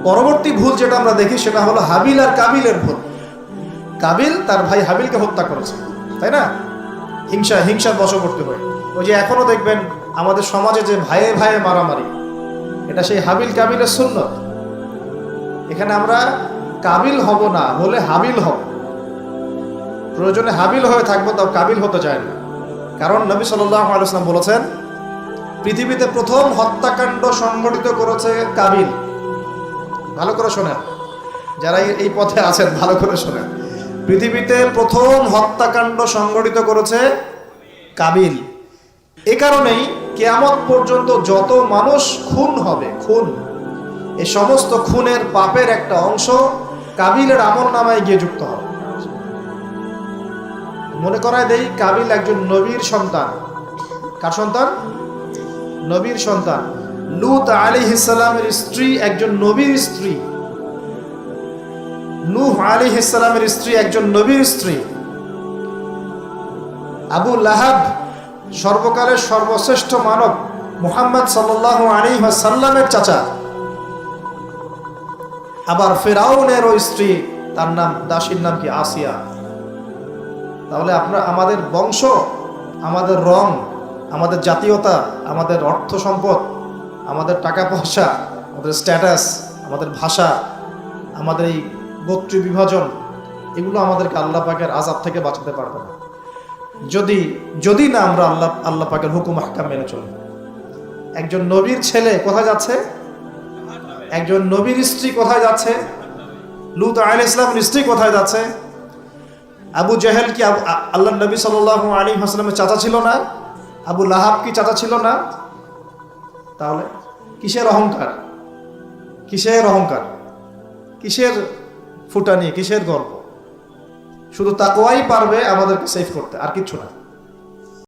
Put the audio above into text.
পরবর্তী ভুল যেটা আমরা দেখি সেটা হলো হাবিল আর কাবিলের ভুল। কাবিল তার ভাই হাবিলকে হত্যা করেছে, তাই না? হিংসার বশবর্তী হয়ে। ওই যে এখনো দেখবেন আমাদের সমাজে যে ভাইয়ে ভাইয়ে মারামারি, এটা সেই হাবিল কাবিলের সুন্নত। এখানে আমরা কাবিল হব না, হলে হাবিল হব। প্রয়োজনে হাবিল হয়ে থাকবো, তাও কাবিল হতে চায় না। কারণ নবী সাল্লাল্লাহু আলাইহি ওয়াসাল্লাম বলেছেন, পৃথিবীতে প্রথম হত্যাকাণ্ড সংগঠিত করেছে কাবিল। ভালো করে শোনেন, যারা এই পথে আছেন ভালো করে শোনেন। পৃথিবীতে প্রথম হত্যাকাণ্ড সংগঠিত করেছে কাবিল। এ কারণেই কিয়ামত পর্যন্ত যত মানুষ খুন হবে, এই সমস্ত খুনের পাপের একটা অংশ কাবিলের আমলনামায় গিয়ে যুক্ত হবে। মনে করায় দেই, কাবিল একজন নবীর সন্তান। কার সন্তান? নবীর সন্তান। লূত আলাইহিস সালামের স্ত্রী একজন নবীর স্ত্রী। নূহ আলাইহিস সালামের স্ত্রী একজন নবীর স্ত্রী। আবু লাহাব সর্বকালের সর্বশ্রেষ্ঠ মানব মুহাম্মদ সাল্লাল্লাহু আলাইহি ওয়াসাল্লামের চাচা। আবার ফিরআউনের ওই স্ত্রী, তার নাম, দাসীর নাম কি? আসিয়া। তাহলে আমাদের বংশ, আমাদের রং, আমাদের জাতীয়তা, আমাদের অর্থ সম্পদ, আমাদের টাকা পয়সা, আমাদের স্ট্যাটাস, আমাদের ভাষা, আমাদের এই গোত্র বিভাজন, এগুলো আমাদেরকে আল্লাহ পাকের আযাব থেকে বাঁচাতে পারবে না, যদি না আমরা আল্লাহ পাকের হুকুম আহকাম মেনে চলি। একজন নবীর ছেলে কোথায় যাচ্ছে? একজন নবীর স্ত্রী কোথায় যাচ্ছে? লূত আলাইহিস সালামের স্ত্রী কোথায় যাচ্ছে? আবু জেহেল কি আল্লাহ নবী সাল্লাল্লাহু আলাইহি ওয়াসাল্লামের চাচা ছিল না? আবু লাহাব কি চাচা ছিল না? তাহলে কিসের অহংকার, কিসের ফুটানি, কিসের গর্ব? শুধু তাকওয়াই পারবে আমাদেরকে সেভ করতে, আর কিচ্ছু না।